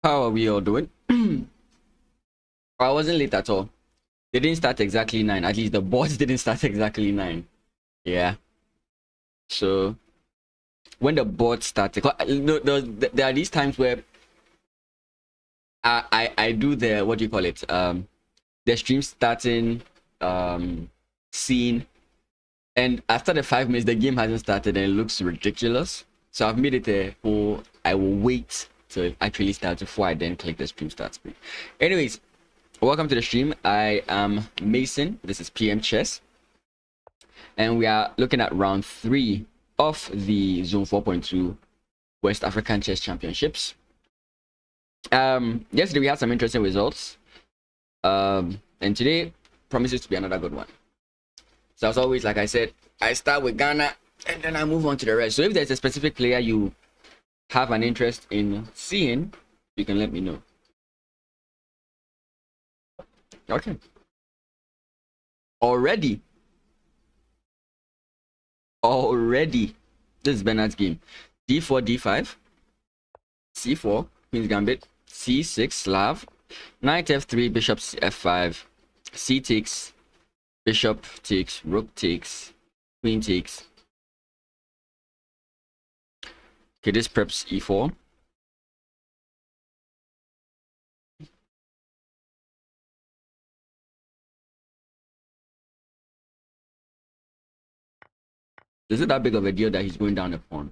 How are we all doing? I wasn't late at all. They didn't start exactly 9. At least the boards didn't start exactly 9. Yeah. So when the board started, there are these times where I do the, what do you call it? The stream starting scene, and after the 5 minutes the game hasn't started and it looks ridiculous. So I've made it a whole, I will wait till it actually starts before I then click the stream start screen. Anyways, welcome to the stream. I am Mason. This is PM Chess, and we are looking at round 3 of the Zone 4.2 West African Chess Championships. Yesterday we had some interesting results, and today promises to be another good one. So as always, like I said, I start with Ghana and then I move on to the rest. So if there's a specific player you have an interest in seeing, you can let me know. Okay. Already. This is Bernard's game. D4, D5. C4, Queen's Gambit. C6, Slav. Knight F3, Bishop F5. C takes. Bishop takes. Rook takes. Queen takes. Okay, this preps E4. Is it that big of a deal that he's going down a pawn?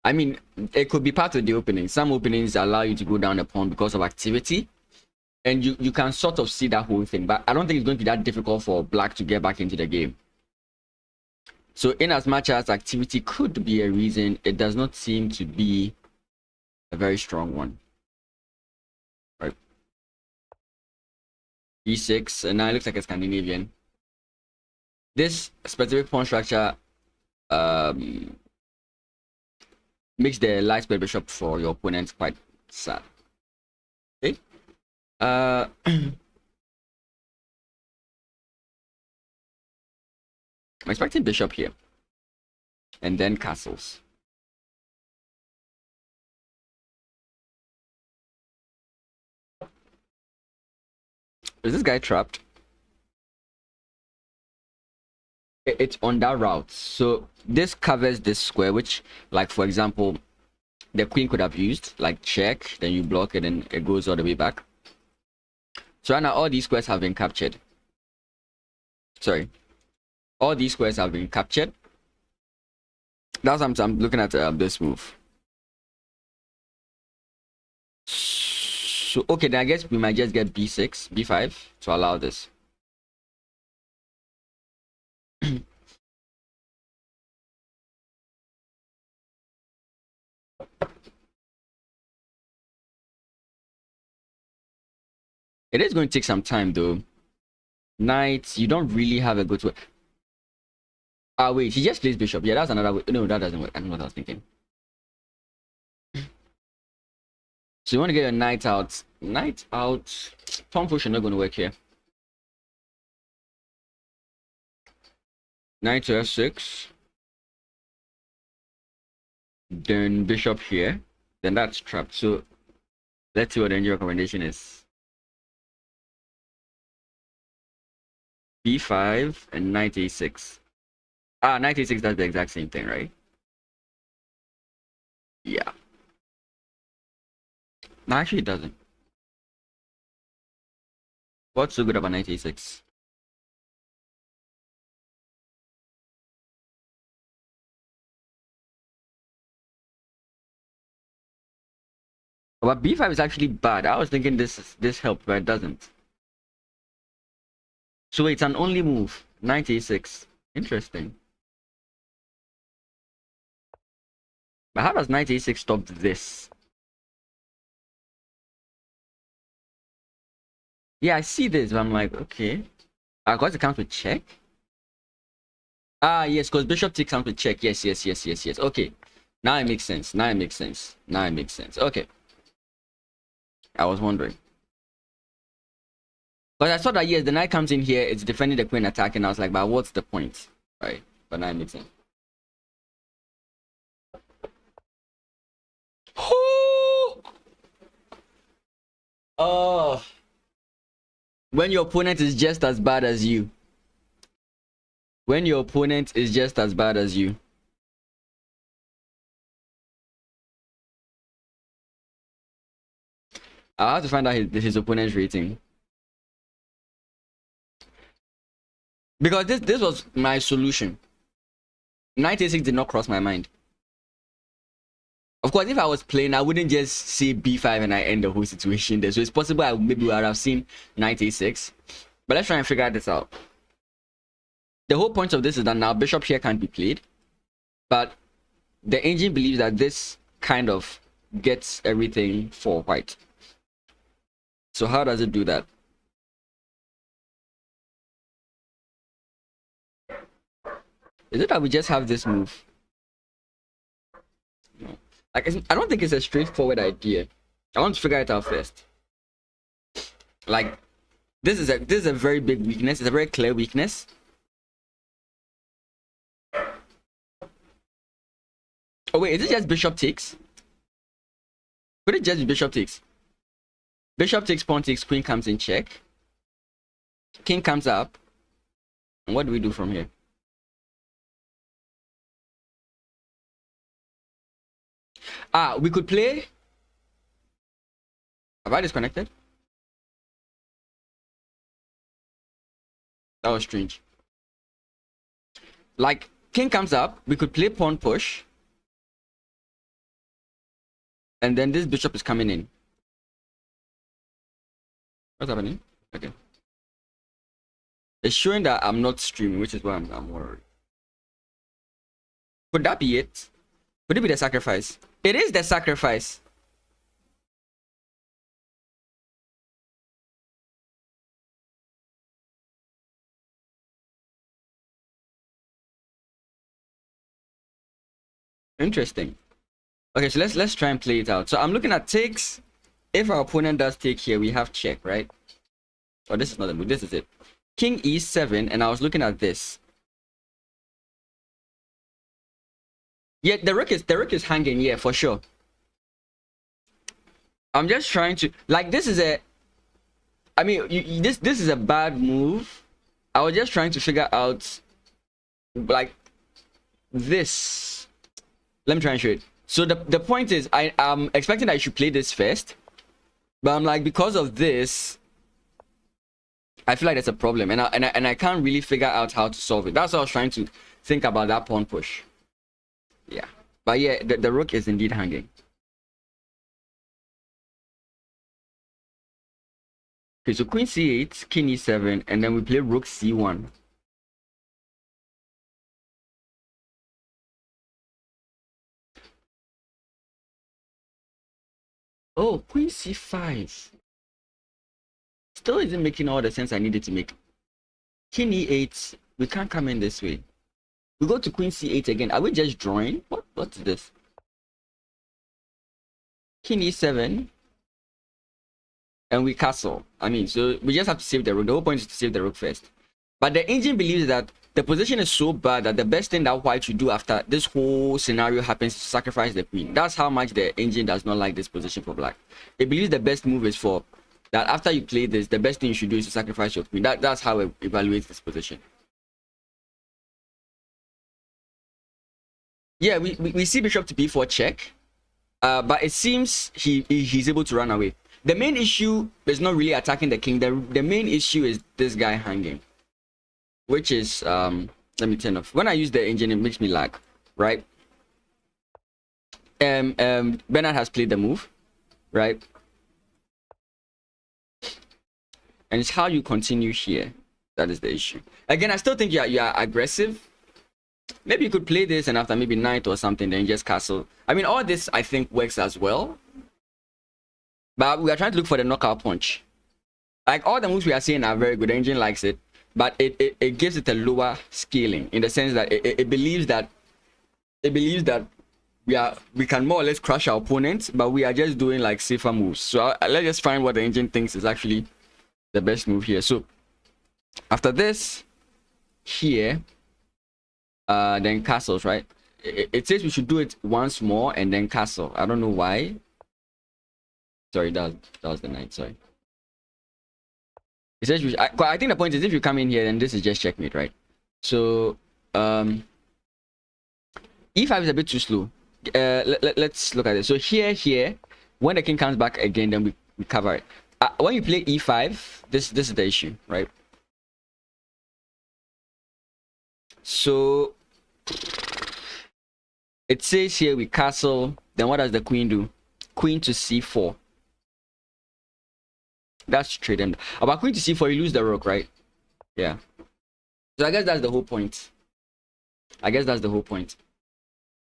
I mean, it could be part of the opening. Some openings allow you to go down a pawn because of activity, and you can sort of see that whole thing. But I don't think it's going to be that difficult for black to get back into the game. So in as much as activity could be a reason, it does not seem to be a very strong one. Right. E6, and now it looks like a Scandinavian. This specific pawn structure makes the light square bishop for your opponent quite sad. Okay. I'm expecting bishop here, and then castles. Is this guy trapped? It's on that route, so this covers this square, which, like for example, the queen could have used, like check, then you block it and it goes all the way back. So right now all these squares have been captured. Sorry, all these squares have been captured. That's what I'm looking at this move. So okay, then I guess we might just get b6, b5 to allow this. It is going to take some time though. Knight, you don't really have a good way. Ah, wait, he just plays bishop. Yeah, that's another way. No, that doesn't work. I don't know what I was thinking. So you want to get your knight out. Knight out. Pawn push is not going to work here. Knight to f6. Then bishop here. Then that's trapped. So let's see what the end recommendation is. b5 and knight a6. Ah, knight a6 does the exact same thing, right? Yeah. No, actually it doesn't. What's so good about knight a6? But b5 is actually bad. I was thinking this helped, but it doesn't. So it's an only move. Knight a6. Interesting. But how does knight a6 stop this? Yeah, I see this, but I'm like, okay. Because it comes with check. Ah, yes, because bishop takes comes with check. Yes. Okay. Now it makes sense. Okay. I was wondering. But I saw that, yes, the knight comes in here, it's defending the queen attack, and I was like, but what's the point? Right? But now it makes sense. Oh, when your opponent is just as bad as you. When your opponent is just as bad as you. I'll have to find out his opponent's rating. Because this was my solution. Knight a6 did not cross my mind. Of course, if I was playing, I wouldn't just say b5 and I end the whole situation there. So it's possible I maybe would have seen knight a6. But let's try and figure this out. The whole point of this is that now bishop here can't be played. But the engine believes that this kind of gets everything for white. So how does it do that? Is it that we just have this move? No. Like, I don't think it's a straightforward idea. I want to figure it out first. Like, this is a very big weakness. It's a very clear weakness. Oh wait, is it just bishop takes? Could it just be bishop takes? Bishop takes, pawn takes, queen comes in check. King comes up. And what do we do from here? We could play. Have I disconnected? That was strange. Like, king comes up, we could play pawn push. And then this bishop is coming in. What's happening? Okay. It's showing that I'm not streaming, which is why I'm worried. Could that be it? Could it be the sacrifice? It is the sacrifice. Interesting. Okay, so let's try and play it out. So I'm looking at takes. If our opponent does take here, we have check, right? Oh, this is not the move. This is it. King e7, and I was looking at this. Yeah, the rook is hanging, yeah, for sure. I'm just trying to, like, this is a, I mean, this is a bad move. I was just trying to figure out, like, this. Let me try and show it. So the point is, I'm expecting that I should play this first, but I'm like, because of this, I feel like there's a problem, and I can't really figure out how to solve it. That's why I was trying to think about that pawn push. Yeah, but yeah, the rook is indeed hanging. Okay, so queen c8, king e7, and then we play rook c1. Oh, queen c5. Still isn't making all the sense I needed to make. King e8, we can't come in this way. We go to queen c8 again. Are we just drawing? What's this? King e7. And we castle. I mean, so we just have to save the rook. The whole point is to save the rook first. But the engine believes that the position is so bad that the best thing that white should do after this whole scenario happens is to sacrifice the queen. That's how much the engine does not like this position for black. It believes the best move is for that after you play this, the best thing you should do is to sacrifice your queen. That's how it evaluates this position. Yeah, we see bishop to b4 check. But it seems he's able to run away. The main issue is not really attacking the king. The main issue is this guy hanging, which is let me turn off. When I use the engine, it makes me lag, right? Bernard has played the move, right? And it's how you continue here that is the issue. Again, I still think you are aggressive. Maybe you could play this and after maybe knight or something, then just castle. I mean, all this I think works as well. But we are trying to look for the knockout punch. Like all the moves we are seeing are very good. The engine likes it, but it gives it a lower scaling in the sense that it believes that we can more or less crush our opponents, but we are just doing like safer moves. So let's just find what the engine thinks is actually the best move here. So after this, here, then castles, right? It says we should do it once more and then castle. I don't know why. Sorry, that was the knight. Sorry. It says I think the point is if you come in here, then this is just checkmate, right? So e5 is a bit too slow. Let's look at it. So here, when the king comes back again, then we cover it. When you play e5, this is the issue, right? So it says here we castle. Then what does the queen do? Queen to c4. That's straight. And about queen to c4, you lose the rook, right? Yeah. So I guess that's the whole point.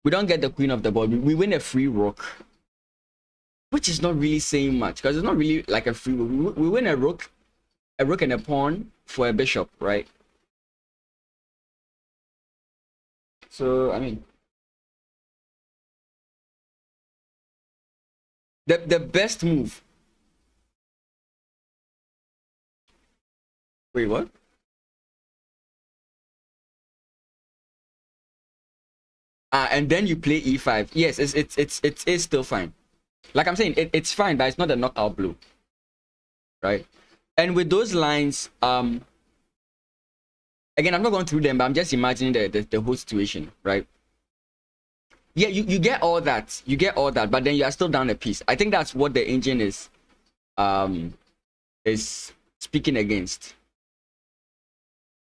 We don't get the queen of the board. We win a free rook, which is not really saying much because it's not really like a free rook. We win a rook and a pawn for a bishop, right? So I mean, the best move. Wait, what? And then you play e5. Yes, it's still fine. Like I'm saying, it's fine, but it's not a knockout blow, right? And with those lines, again, I'm not going through them, but I'm just imagining the whole situation, right? Yeah, you get all that, but then you are still down a piece. I think that's what the engine is speaking against.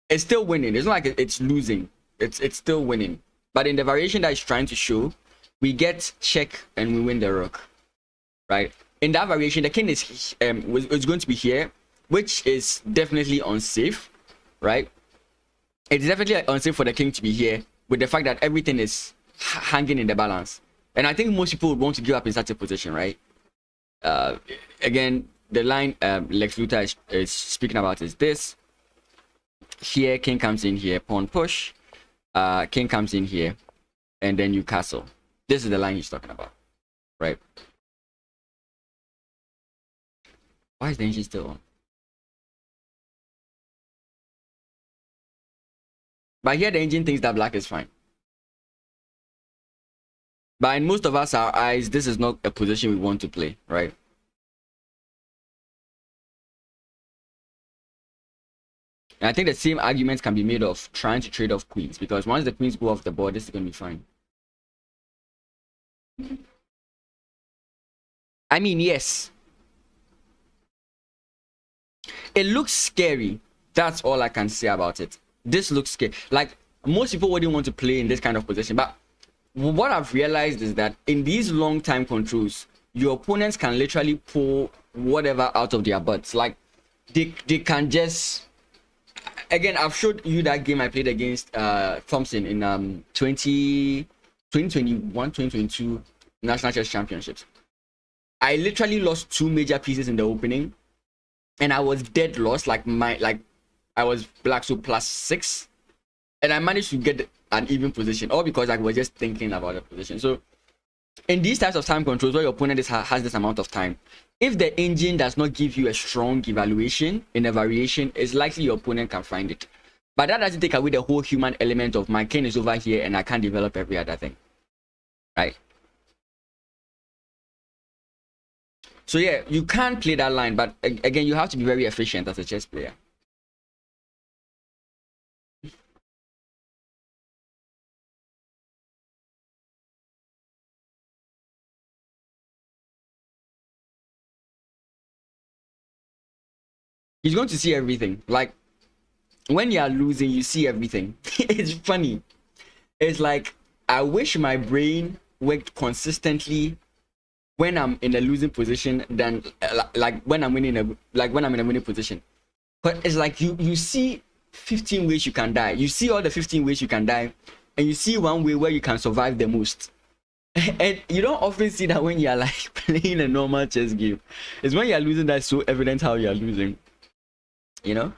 It's still winning. It's not like it's losing. It's still winning. But in the variation that it's trying to show, we get check and we win the rook, right? In that variation, the king is going to be here, which is definitely unsafe, right? It's definitely unsafe for the king to be here with the fact that everything is hanging in the balance. And I think most people would want to give up in such a position, right? Again, the line Lex Luthor is speaking about is this. Here, king comes in here, pawn push. King comes in here, and then you castle. This is the line he's talking about, right? Why is the engine still on? But here the engine thinks that black is fine. But in most of us, our eyes, this is not a position we want to play, right? And I think the same arguments can be made of trying to trade off queens, because once the queens go off the board, this is going to be fine. I mean, yes. It looks scary. That's all I can say about it. This looks scary. Like, most people wouldn't want to play in this kind of position. But what I've realized is that in these long time controls, your opponents can literally pull whatever out of their butts. Like, they can just... Again, I've showed you that game I played against Thompson in 2021, 2022 National Chess Championships. I literally lost 2 major pieces in the opening, and I was dead lost. Like I was black, so +6, and I managed to get an even position, all because I was just thinking about the position. So in these types of time controls, where your opponent has this amount of time, if the engine does not give you a strong evaluation in a variation, it's likely your opponent can find it. But that doesn't take away the whole human element of my king is over here and I can't develop every other thing, right? So yeah, you can play that line, but again, you have to be very efficient as a chess player. He's going to see everything. Like, when you are losing, you see everything. It's funny. It's like, I wish my brain worked consistently when I'm in a losing position than like when I'm winning when I'm in a winning position. But it's like you see 15 ways you can die. You see all the 15 ways you can die, and you see one way where you can survive the most. And you don't often see that when you're like playing a normal chess game. It's when you're losing that's so evident how you're losing. You know?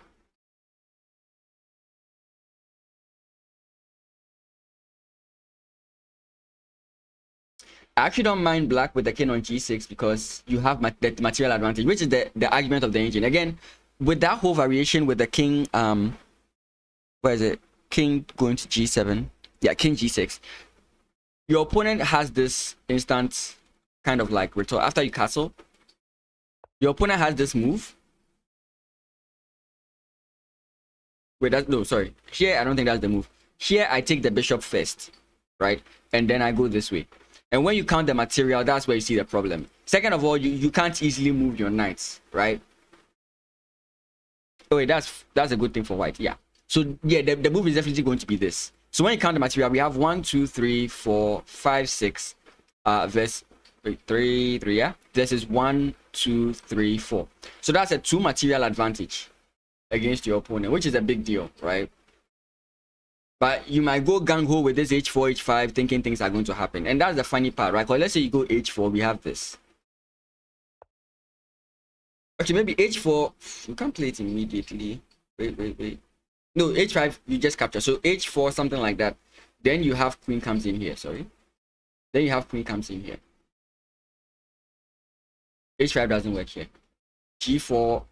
I actually don't mind black with the king on g6 because you have the material advantage, which is the argument of the engine. Again, with that whole variation with the king, where is it? King going to g7. Yeah, king g6. Your opponent has this instant kind of like return after you castle. Your opponent has this move. Wait, that's no, sorry. Here, I don't think that's the move. Here, I take the bishop first, right? And then I go this way. And when you count the material, that's where you see the problem. Second of all, you can't easily move your knights, right? Oh, wait, that's a good thing for white. Yeah. So yeah, the move is definitely going to be this. So when you count the material, we have 1, 2, 3, 4, 5, 6. Verse 3, yeah. This is 1, 2, 3, 4. So that's a 2 material advantage against your opponent, which is a big deal, right? But you might go gung-ho with this h4, h5, thinking things are going to happen. And that's the funny part, right? Because let's say you go h4, we have this. Okay, maybe h4, you can't play it immediately. Wait. No, h5, you just capture. So h4, something like that. Then you have queen comes in here, sorry. Then you have queen comes in here. h5 doesn't work here. g4,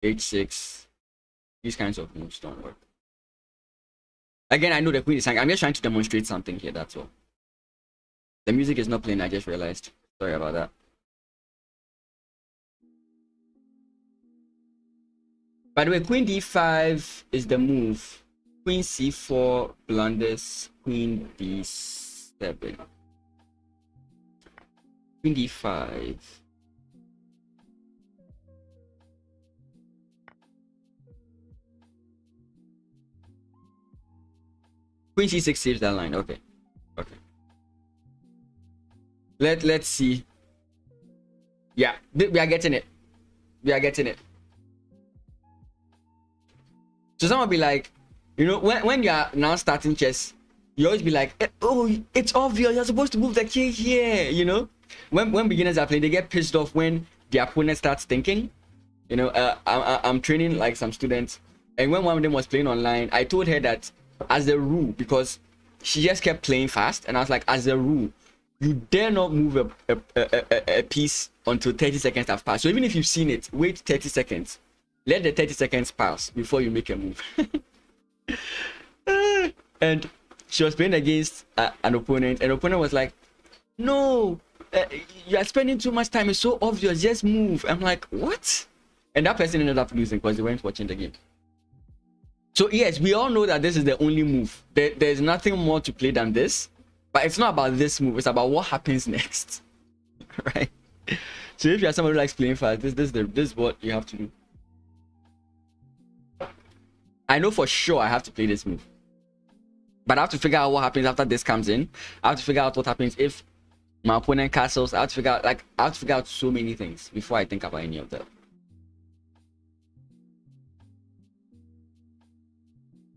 h6, these kinds of moves don't work. Again, I know the queen is hanging. I'm just trying to demonstrate something here, that's all. The music is not playing, I just realized. Sorry about that. By the way, queen d5 is the move. Queen c4 blunders, queen d7. Queen d5. Queen c6 saves that line. Okay. Let's see. Yeah, we are getting it. So someone will be like, you know, when you are now starting chess, you always be like, oh, it's obvious, you're supposed to move the king here, you know? When beginners are playing, they get pissed off when the opponent starts thinking. You know, I'm training like some students, and when one of them was playing online, I told her that as a rule, because she just kept playing fast, and I was like, as a rule, you dare not move a piece until 30 seconds have passed. So even if you've seen it, wait 30 seconds. Let the 30 seconds pass before you make a move. And she was playing against an opponent, and the opponent was like, no, you are spending too much time, it's so obvious, just move. I'm like, what? And that person ended up losing because they weren't watching the game. So yes, we all know that this is the only move. There's nothing more to play than this. But it's not about this move, it's about what happens next. Right? So if you're somebody who likes playing fast, this is what you have to do. I know for sure I have to play this move. But I have to figure out what happens after this comes in. I have to figure out what happens if my opponent castles. I have to figure out so many things before I think about any of that.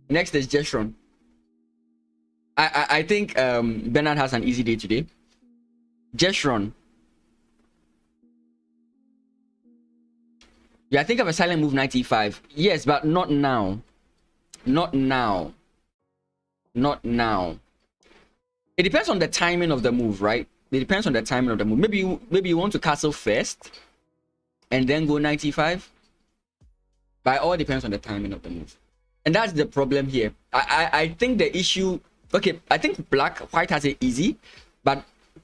Next is Jeshurun. I think Bernard has an easy day today. Jeshurun. Yeah, think of a silent move 95. Yes, but not now. Not now. It depends on the timing of the move, right? It depends on the timing of the move. Maybe you want to castle first and then go 95. But it all depends on the timing of the move. And that's the problem here. I think the issue, okay, I think white has it easy, but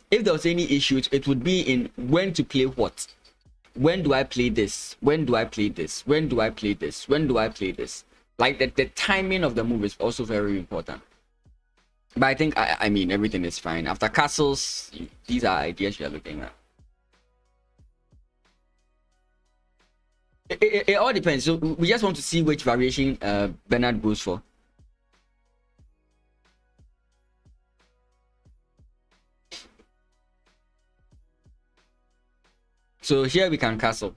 if there was any issues, it would be in when to play what. When do I play this? When do I play this? When do I play this? When do I play this? Like the timing of the move is also very important. But I think, I mean, everything is fine. After castles, these are ideas you're looking at. It all depends. So we just want to see which variation Bernard goes for. So here we can castle.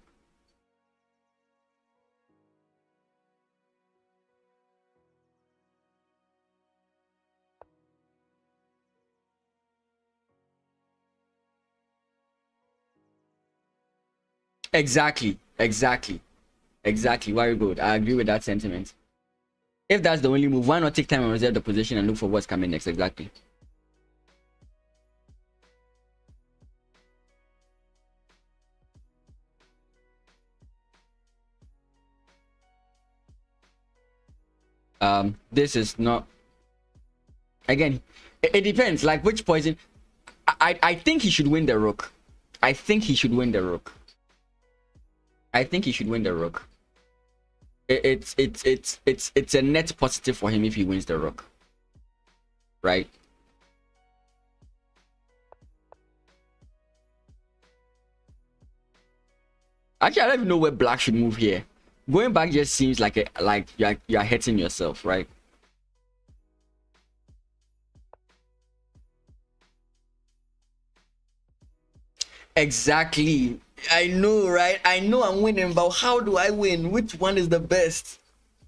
Exactly. Very good. I agree with that sentiment. If that's the only move, why not take time and reserve the position and look for what's coming next? Exactly. This is not, again, it depends, like which poison. I think he should win the rook. I think he should win the rook. It's a net positive for him if he wins the rook, right? Actually, I don't even know where black should move here. Going back just seems like you're hitting yourself, right? Exactly. I know, right? I know I'm winning, but how do I win? Which one is the best?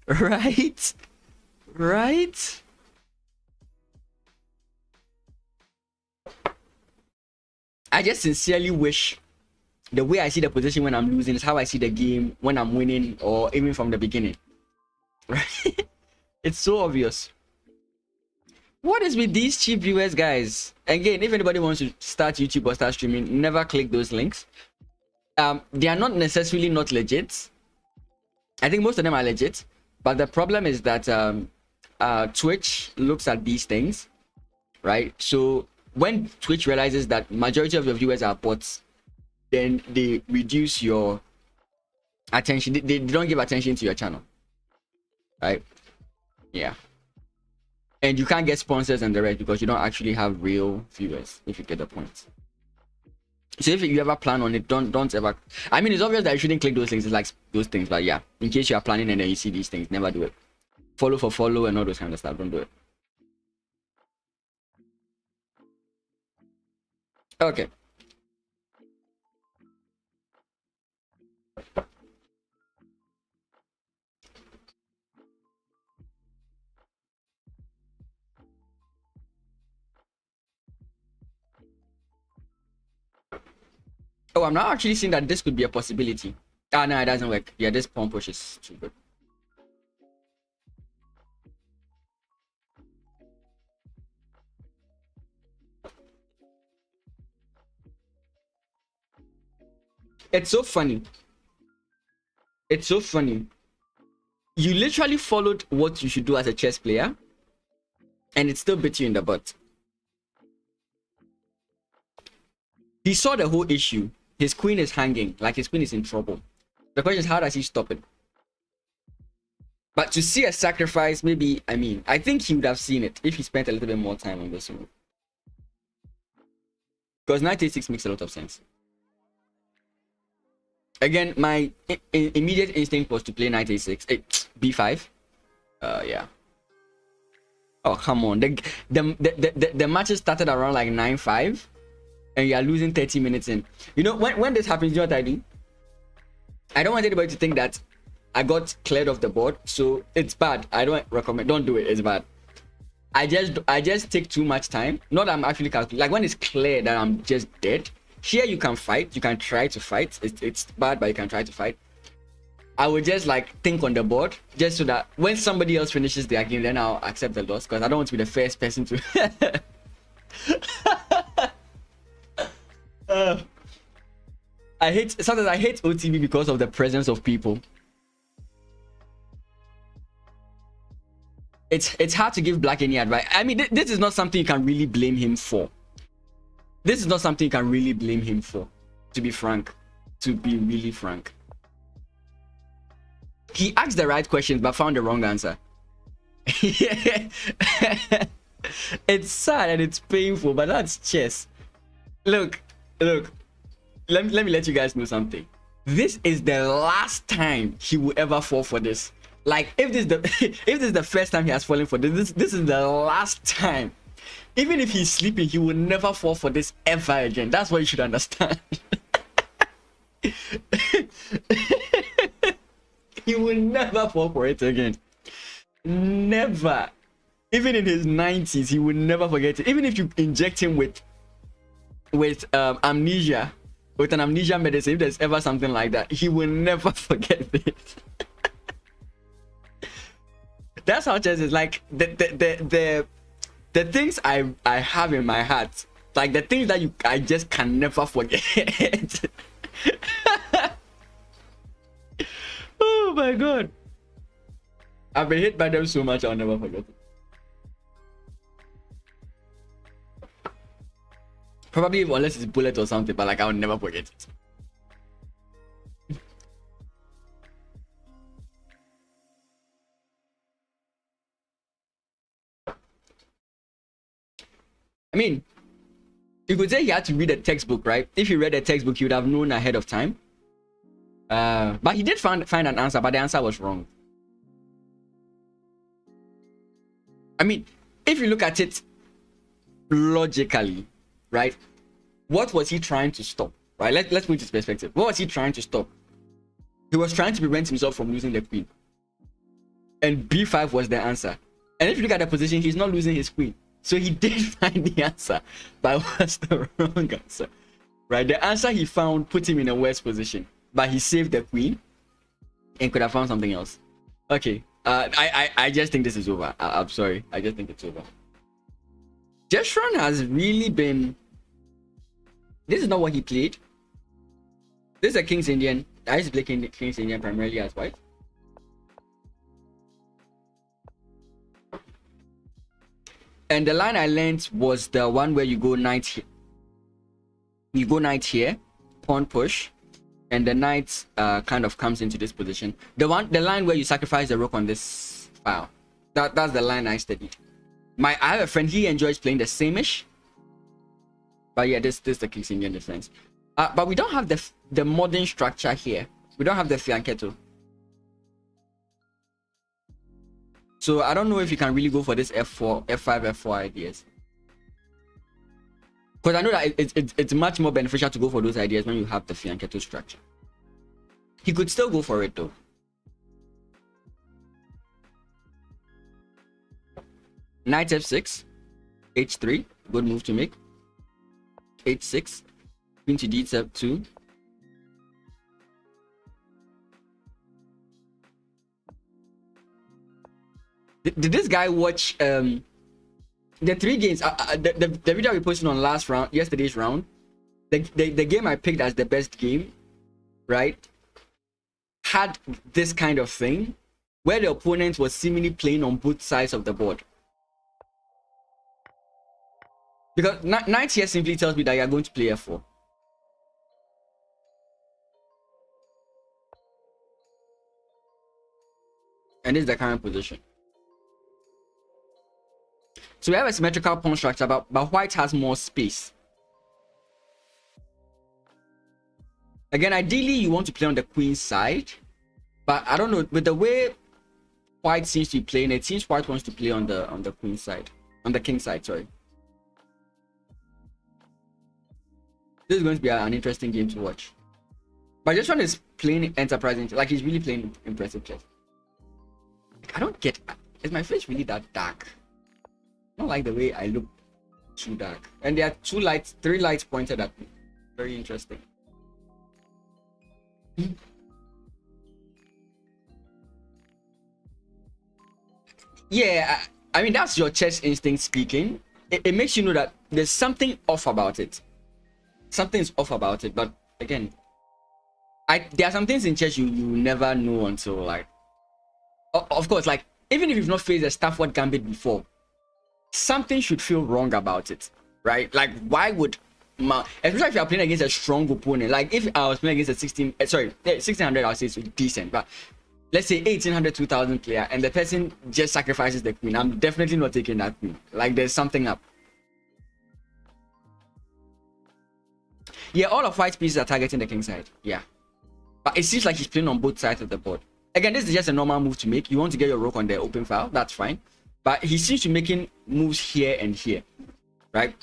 Right? Right? I just sincerely wish the way I see the position when I'm losing is how I see the game when I'm winning, or even from the beginning. Right? It's so obvious. What is with these cheap viewers, guys? Again, if anybody wants to start YouTube or start streaming, never click those links. They are not necessarily not legit. I think most of them are legit, but the problem is that Twitch looks at these things, right? So when Twitch realizes that majority of your viewers are bots, then they reduce your attention. They don't give attention to your channel, right? Yeah. And you can't get sponsors and the rest because you don't actually have real viewers, if you get the point. So if you ever plan on it, don't ever. I mean, it's obvious that you shouldn't click those links. It's like those things, but yeah, in case you are planning and then you see these things, never do it. Follow for follow and all those kind of stuff. Don't do it. Okay. Oh, I'm now actually seeing that this could be a possibility. Ah, no, it doesn't work. Yeah, this pawn push is too good. It's so funny. It's so funny. You literally followed what you should do as a chess player, and it still bit you in the butt. He saw the whole issue. His queen is hanging, like his queen is in trouble. The question is, how does he stop it? But to see a sacrifice, maybe, I mean, I think he would have seen it if he spent a little bit more time on this move. Because knight a6 makes a lot of sense. Again, my immediate instinct was to play knight a6, b5. Yeah. Oh, come on. The matches started around like 9-5. And you are losing 30 minutes in. You know, when this happens, you know what I do? I don't want anybody to think that I got cleared off the board, so it's bad. I don't recommend. Don't do it. It's bad. I just take too much time. Not that I'm actually calculating. Like when it's clear that I'm just dead. Here you can fight. You can try to fight. It's bad, but you can try to fight. I would just like think on the board, just so that when somebody else finishes their game, then I'll accept the loss, because I don't want to be the first person to. Sometimes I hate OTB because of the presence of people. It's hard to give black any advice. I mean, this is not something you can really blame him for. This is not something you can really blame him for, to be frank. To be really frank. He asked the right questions but found the wrong answer. It's sad and it's painful, but that's chess. Look. Let me let you guys know something. This is the last time he will ever fall for this. Like, if this is the first time he has fallen for this is the last time. Even if he's sleeping, he will never fall for this ever again. That's what you should understand. He will never fall for it again. Never. Even in his 90s, he will never forget it. Even if you inject him with amnesia, with an amnesia medicine, if there's ever something like that, he will never forget it. That's how chess is. Like the things I have in my heart, like the things that I just can never forget. Oh my god, I've been hit by them so much I'll never forget it. Probably unless it's bullet or something, but like I'll never forget it. I mean, you could say he had to read a textbook, right? If he read a textbook, he would have known ahead of time. But he did find an answer, but the answer was wrong. I mean, if you look at it logically, right? What was he trying to stop? Right? Let's put it into perspective. What was he trying to stop? He was trying to prevent himself from losing the queen. And b5 was the answer. And if you look at the position, he's not losing his queen. So he did find the answer, but it was the wrong answer. Right? The answer he found put him in a worse position. But he saved the queen and could have found something else. Okay. I just think this is over. I'm sorry. I just think it's over. Jeshurun has really been... This is not what he played. This is a King's Indian. I used to play King's Indian primarily as white. And the line I learned was the one where you go knight here. You go knight here, pawn push, and the knight kind of comes into this position. The line where you sacrifice the rook on this file. That's the line I studied. I have a friend, he enjoys playing the same-ish. But yeah, this is the King's Indian defense. But we don't have the modern structure here. We don't have the fianchetto. So I don't know if you can really go for this F4, F5, F4 ideas. Because I know that it's much more beneficial to go for those ideas when you have the fianchetto structure. He could still go for it though. Knight F6, H3, good move to make. H6, queen to D2. Did this guy watch the 3 games? The video we posted on yesterday's round, the game I picked as the best game, right, had this kind of thing where the opponent was seemingly playing on both sides of the board. Because knight here simply tells me that you're going to play F4. And this is the current position. So we have a symmetrical pawn structure, but white has more space. Again, ideally you want to play on the queen side, but I don't know, with the way white seems to be playing, it seems white wants to play on the queen side, on the king side, sorry. This is going to be an interesting game to watch. But Jeshurun is playing enterprising, like he's really playing impressive chess. Like, I don't get, is my face really that dark? I don't like the way I look too dark. And there are 3 lights pointed at me. Very interesting. Yeah, I mean, that's your chess instinct speaking. It makes you know that there's something off about it. Something's off about it, but again, there are some things in chess you never know until, like, of course, like, even if you've not faced a Stafford Gambit before, something should feel wrong about it, right? Like, why would especially if you're playing against a strong opponent, like if I was playing against a 1600, I'll say it's decent, but let's say 1800, 2000 player, and the person just sacrifices the queen, I'm definitely not taking that queen. Like, there's something up. Yeah, all of white's pieces are targeting the king side. Yeah, but it seems like he's playing on both sides of the board. Again, this is just a normal move to make. You want to get your rook on the open file, that's fine. But he seems to be making moves here and here, right?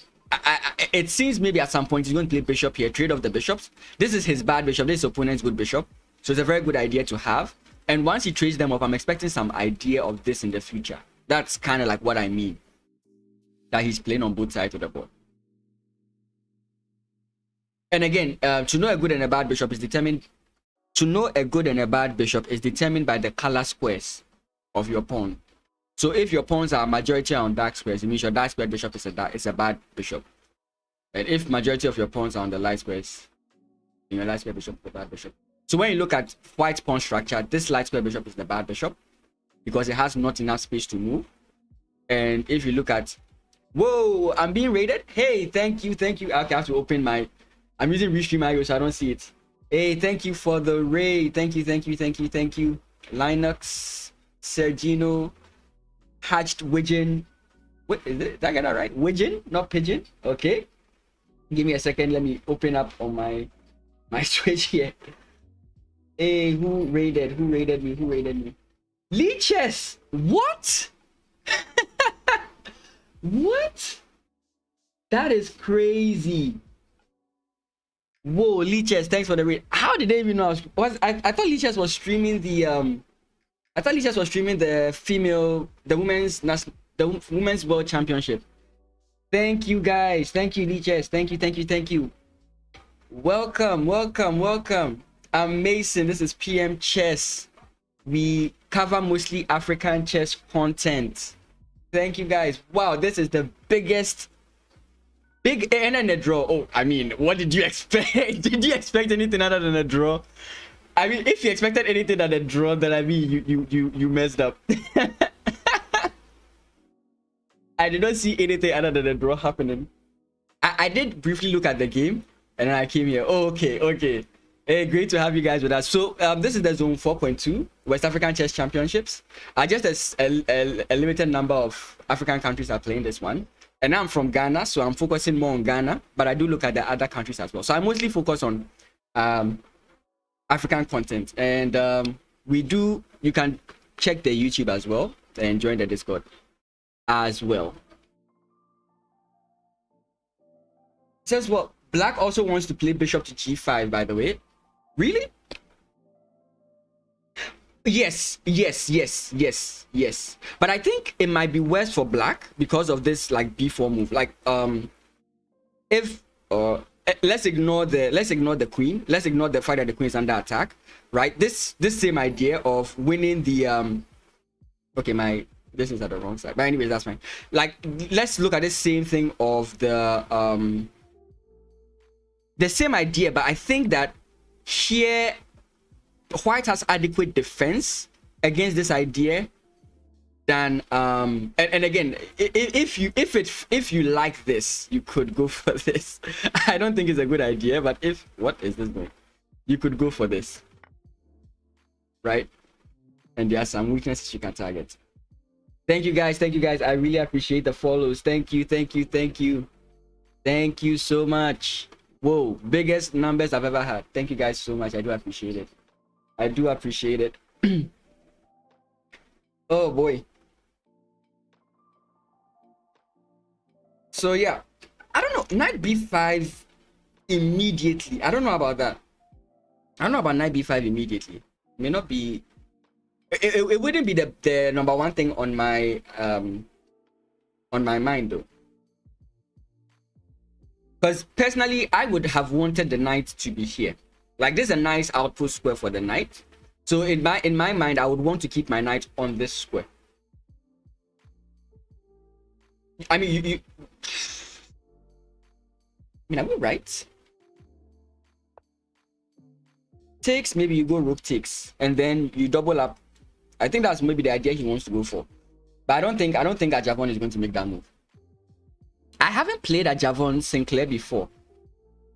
It seems maybe at some point he's going to play bishop here, trade off the bishops. This is his bad bishop, this is opponent's good bishop. So it's a very good idea to have. And once he trades them up, I'm expecting some idea of this in the future. That's kind of like what I mean. That he's playing on both sides of the board. And again, to know a good and a bad bishop is determined. To know a good and a bad bishop is determined by the color squares of your pawn. So if your pawns are majority on dark squares, it means your dark square bishop is a bad bishop. And if majority of your pawns are on the light squares, your light square bishop is a bad bishop. So when you look at white pawn structure, this light square bishop is the bad bishop because it has not enough space to move. And if you look at, whoa, I'm being raided. Hey, thank you. Okay, I have to open my, I'm using Restream IO, so I don't see it. Hey, thank you for the raid. Thank you. Linux, Sergino, Hatched Widgeon, What is it? Did I get that right? Widgeon, not pigeon. Okay. Give me a second. Let me open up on my Switch here. Hey, who raided? Who raided me? Who raided me? Leeches! What? What? That is crazy. Whoa, Leeches, thanks for the raid. How did they even know I thought Leeches was streaming the I thought Leeches was streaming the women's world championship. Thank you guys. Thank you, Leeches. Thank you. Welcome. I'm Mason. This is PM Chess. We cover mostly African chess content. Thank you guys. Wow, this is the big and then a draw. Oh, I mean, what did you expect? Did you expect anything other than a draw? I mean, if you expected anything other than a draw, then I mean you messed up. I did not see anything other than a draw happening. I did briefly look at the game and then I came here. Oh, okay. Hey, great to have you guys with us. So this is the Zone 4.2 West African Chess Championships. Just a limited number of African countries are playing this one. And I'm from Ghana, so I'm focusing more on Ghana, but I do look at the other countries as well. So I mostly focus on African content. And you can check the YouTube as well and join the Discord as well. It says, well, Black also wants to play bishop to g5, by the way. Really? Yes. But I think it might be worse for Black because of this like b4 move. Like if let's ignore the queen. Let's ignore the fact that the queen is under attack, right? This same idea of winning the okay, this is at the wrong side. But anyways, that's fine. Like, let's look at the same thing of the same idea, but I think that here White has adequate defense against this idea than and again, if you like this, you could go for this. I don't think it's a good idea, but what is this doing? You could go for this, right? And there are some weaknesses you can target. Thank you guys. I really appreciate the follows. Thank you so much. Whoa, biggest numbers I've ever had. Thank you guys so much. I do appreciate it. Oh boy. So yeah, I don't know, knight b5 immediately. I don't know about that. I don't know about knight b5 immediately. It may not be, it wouldn't be the number one thing on my mind though. Because personally, I would have wanted the knight to be here. Like, this is a nice output square for the knight. So in my mind, I would want to keep my knight on this square. I mean, are we right? Takes, maybe you go rook takes, and then you double up. I think that's maybe the idea he wants to go for. But I don't think Ajavon is going to make that move. I haven't played Ajavon Sinclair before.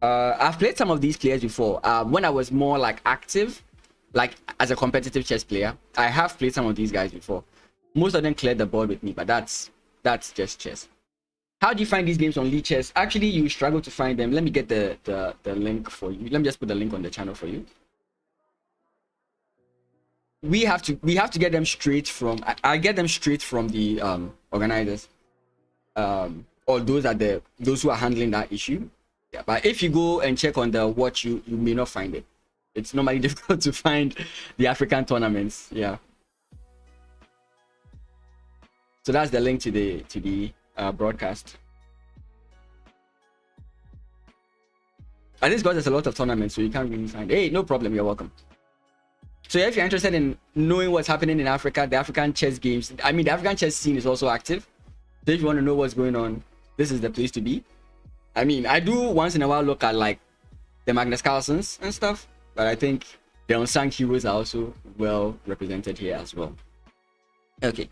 I've played some of these players before. When I was more like active, like as a competitive chess player, I have played some of these guys before. Most of them cleared the board with me, but that's just chess. How do you find these games on Lichess? Actually, you struggle to find them. Let me get the link for you. Let me just put the link on the channel for you. We have to get them straight from. I get them straight from the organizers. Or those who are handling that issue. Yeah, but if you go and check on the watch, you may not find it. It's normally difficult to find the African tournaments. Yeah. So that's the link to the broadcast. And this because there's a lot of tournaments, so you can't really find. Hey, no problem. You're welcome. So if you're interested in knowing what's happening in Africa, the African chess games. I mean, the African chess scene is also active. So if you want to know what's going on, this is the place to be. I mean, I do once in a while look at like the Magnus Carlsens and stuff, but I think the unsung heroes are also well represented here as well. Okay.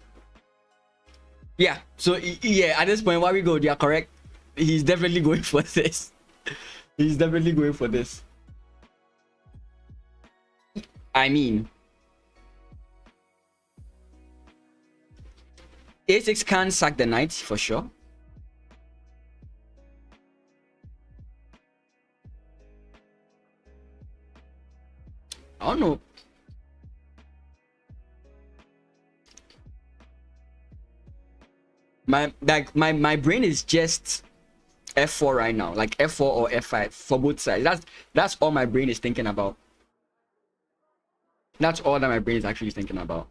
Yeah. So yeah, at this point, where we go, they are correct. He's definitely going for this. He's definitely going for this. I mean, a6 can sack the knight for sure. I don't know. My brain is just f4 right now, like f4 or f5 for both sides. That's all my brain is thinking about. That's all that my brain is actually thinking about.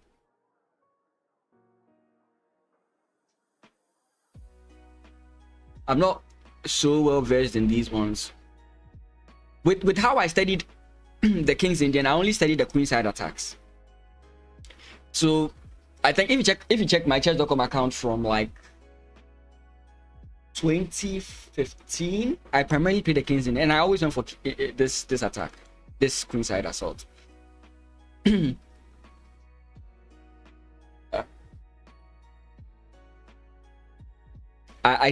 I'm not so well versed in these ones. With how I studied the King's Indian, I only studied the queenside attacks. So I think if you check my chess.com account from like 2015, I primarily played the King's Indian, and I always went for this attack, this queenside assault. I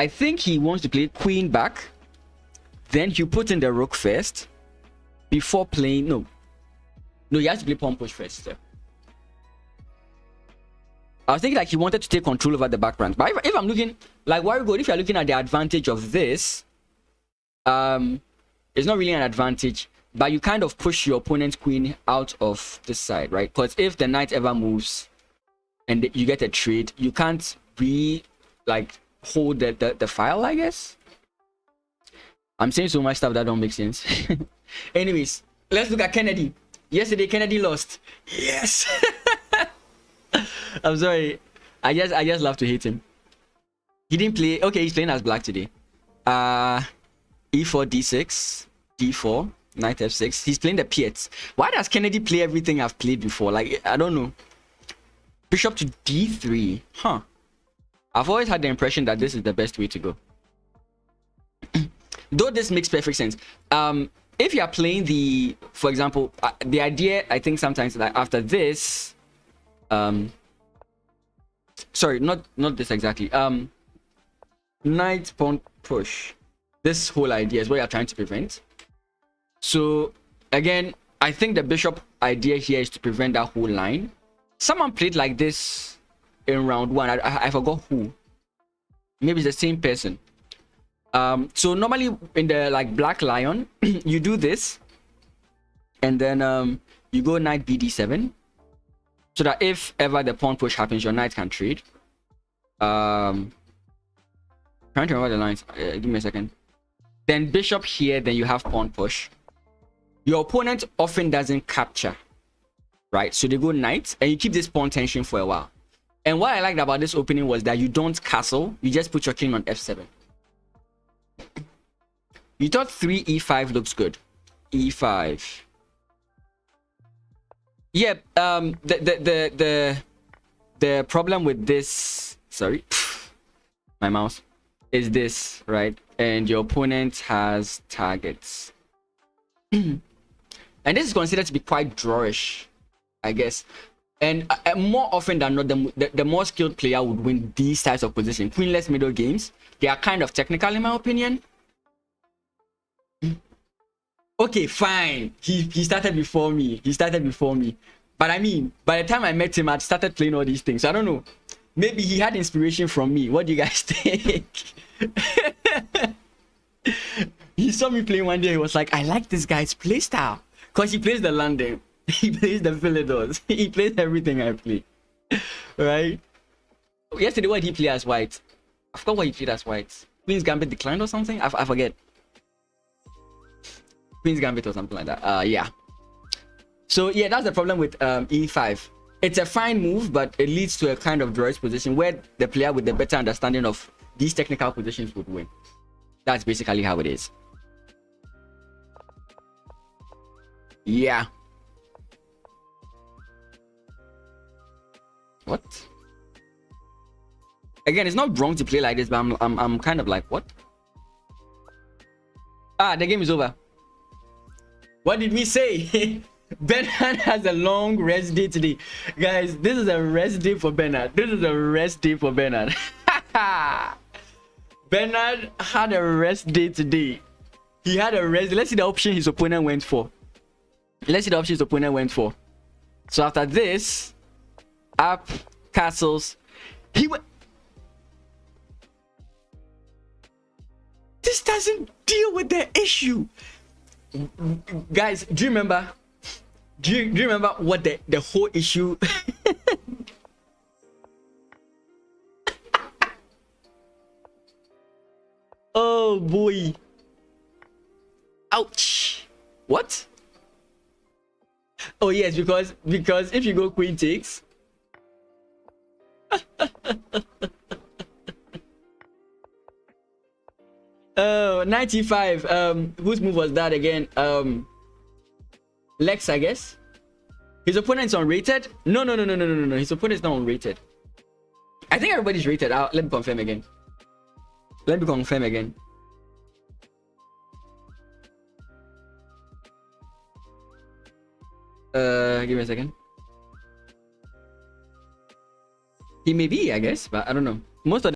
think he wants to play queen back, then you put in the rook first before playing. No, he has to play pawn push first. So. I was thinking like he wanted to take control over the background, but if I'm looking like why good, if you're looking at the advantage of this, it's not really an advantage, but you kind of push your opponent's queen out of this side, right? Because if the knight ever moves and you get a trade, you can't like hold the file, I guess. I'm saying so much stuff that don't make sense. Anyways, let's look at Kennedy. Yesterday Kennedy lost. Yes. I'm sorry. I just love to hate him. He didn't play. Okay, he's playing as black today. E4 d6 d4 knight f6. He's playing the Piets. Why does Kennedy play everything I've played before? Like, I don't know. Bishop to d3. Huh. I've always had the impression that this is the best way to go. Though this makes perfect sense. If you are playing the, for example, the idea, I think sometimes like after this, sorry, not this exactly. Knight pawn push. This whole idea is what you're trying to prevent. So again, I think the bishop idea here is to prevent that whole line. Someone played like this in round one. I forgot who. Maybe it's the same person. So normally in the like black lion, you do this, and then you go knight bd7, so that if ever the pawn push happens, your knight can trade. Trying to remember the lines. Give me a second. Then bishop here, then you have pawn push. Your opponent often doesn't capture, right? So they go knight, and you keep this pawn tension for a while. And what I liked about this opening was that you don't castle, you just put your king on f7. You thought 3e5 looks good. E5. Yeah, the problem with this, sorry, my mouse, is this, right? And your opponent has targets. And this is considered to be quite drawish, I guess. And more often than not, the more skilled player would win these types of positions. Queenless middle games, they are kind of technical in my opinion. Okay, fine. He started before me. But I mean, by the time I met him, I'd started playing all these things. So I don't know. Maybe he had inspiration from me. What do you guys think? He saw me playing one day. He was like, I like this guy's play style. Because he plays the London. He plays the Philidors. He plays everything I play. Right? Yesterday, what did he play as white? I forgot what he played as white. Queen's Gambit declined or something? I forget. Queen's Gambit or something like that. Yeah. So yeah, that's the problem with e5. It's a fine move, but it leads to a kind of drawish position where the player with the better understanding of these technical positions would win. That's basically how it is. Yeah. What? Again, it's not wrong to play like this, but I'm kind of like, what? Ah, the game is over. What did we say? Bernard has a long rest day today. Guys, this is a rest day for Bernard. Bernard had a rest day today. He had a rest. Let's see the option his opponent went for. So after this, up castles. He went. This doesn't deal with the issue. Guys, do you remember? Do you remember what the whole issue? Oh boy. Ouch. What? Oh yes, because if you go queen takes. Oh, 95. Whose move was that again? Lex, I guess. His opponent's unrated. No. His opponent's not unrated. I think everybody's rated. Let me confirm again. Give me a second. He may be, I guess, but I don't know. Most of